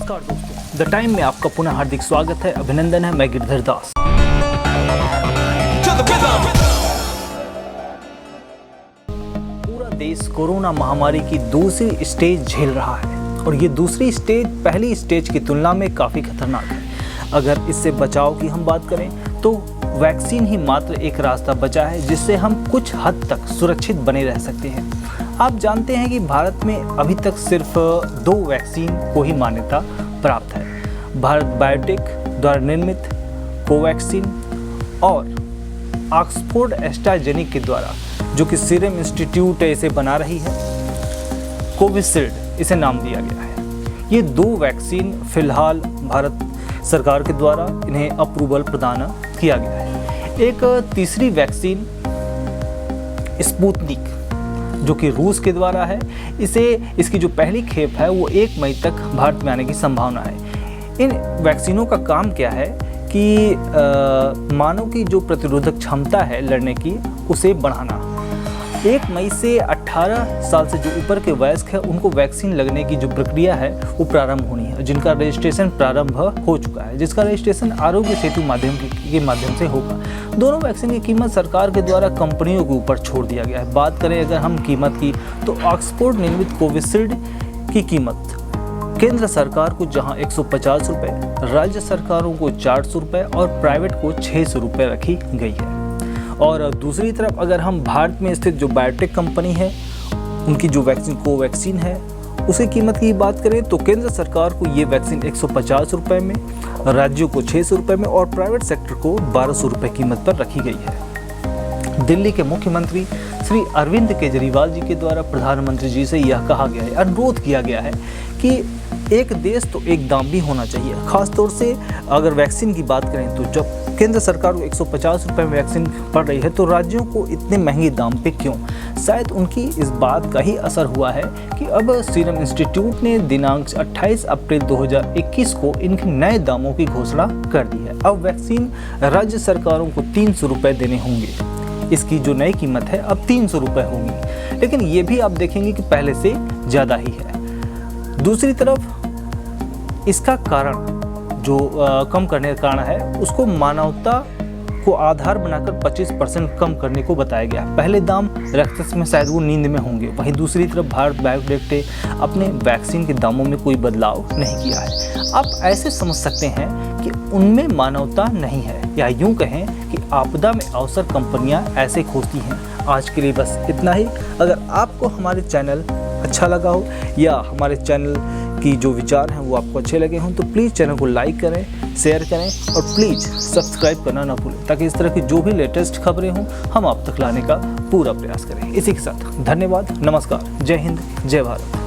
नमस्कार दोस्तों, the time में आपका पुनः हार्दिक स्वागत है। अभिनंदन है, मैं गिरधर दास। पूरा देश कोरोना महामारी की दूसरी स्टेज झेल रहा है और ये दूसरी स्टेज पहली स्टेज की तुलना में काफ़ी खतरनाक है। अगर इससे बचाव की हम बात करें तो वैक्सीन ही मात्र एक रास्ता बचा है जिससे हम कुछ हद तक सुरक्षित बने रह सकते हैं। आप जानते हैं कि भारत में अभी तक सिर्फ 2 वैक्सीन को ही मान्यता प्राप्त है। भारत बायोटेक द्वारा निर्मित कोवैक्सीन और ऑक्सफोर्ड एस्ट्राजेनेका के द्वारा, जो कि सीरम इंस्टीट्यूट इसे बना रही है, कोविशील्ड इसे नाम दिया गया है। ये 2 वैक्सीन फिलहाल भारत सरकार के द्वारा इन्हें अप्रूवल प्रदान किया गया है। एक तीसरी वैक्सीन स्पुतनिक, जो कि रूस के द्वारा है, इसकी जो पहली खेप है वो 1 मई तक भारत में आने की संभावना है। इन वैक्सीनों का काम क्या है कि मानव की जो प्रतिरोधक क्षमता है लड़ने की, उसे बढ़ाना। 1 मई से 18 साल से जो ऊपर के वयस्क है उनको वैक्सीन लगने की जो प्रक्रिया है वो प्रारंभ होनी है, जिनका रजिस्ट्रेशन प्रारंभ हो चुका है, जिसका रजिस्ट्रेशन आरोग्य सेतु के माध्यम से होगा। दोनों वैक्सीन की कीमत सरकार के द्वारा कंपनियों के ऊपर छोड़ दिया गया है। बात करें अगर हम कीमत की, तो ऑक्सफोर्ड निर्मित कोविशील्ड की कीमत केंद्र सरकार को जहां 150 रुपये, राज्य सरकारों को 400 रुपये और प्राइवेट को 600 रुपये रखी गई है। और दूसरी तरफ अगर हम भारत में स्थित जो बायोटेक कंपनी है, उनकी जो वैक्सीन कोवैक्सीन है, उसकी कीमत की बात करें तो केंद्र सरकार को ये वैक्सीन 150 रुपये में, राज्यों को 600 रुपये में और प्राइवेट सेक्टर को 1200 रुपये कीमत पर रखी गई है। दिल्ली के मुख्यमंत्री श्री अरविंद केजरीवाल जी के द्वारा प्रधानमंत्री जी से यह कहा गया है, अनुरोध किया गया है कि एक देश तो एक दाम भी होना चाहिए। खासतौर से अगर वैक्सीन की बात करें तो जब केंद्र सरकार को 150 रुपये में वैक्सीन पड़ रही है तो राज्यों को इतने महंगे दाम पे क्यों? शायद उनकी इस बात का ही असर हुआ है कि अब सीरम इंस्टीट्यूट ने दिनांक 28 अप्रैल 2021 को इनके नए दामों की घोषणा कर दी है। अब वैक्सीन राज्य सरकारों को 300 रुपये देने होंगे। इसकी जो नई कीमत है अब 300 रुपये होंगी, लेकिन ये भी आप देखेंगे कि पहले से ज़्यादा ही है। दूसरी तरफ इसका कारण जो कम करने का कारण है, उसको मानवता को आधार बनाकर 25% कम करने को बताया गया। पहले दाम रखते में शायद वो नींद में होंगे। वहीं दूसरी तरफ भारत बायोटेक ने अपने वैक्सीन के दामों में कोई बदलाव नहीं किया है। आप ऐसे समझ सकते हैं कि उनमें मानवता नहीं है, या यूं कहें कि आपदा में अवसर कंपनियां ऐसे खोजती हैं। आज के लिए बस इतना ही। अगर आपको हमारे चैनल अच्छा लगा हो या हमारे चैनल की जो विचार हैं वो आपको अच्छे लगे हों तो प्लीज़ चैनल को लाइक करें, शेयर करें और प्लीज़ सब्सक्राइब करना ना भूलें, ताकि इस तरह की जो भी लेटेस्ट खबरें हों हम आप तक लाने का पूरा प्रयास करें। इसी के साथ धन्यवाद, नमस्कार, जय हिंद, जय भारत।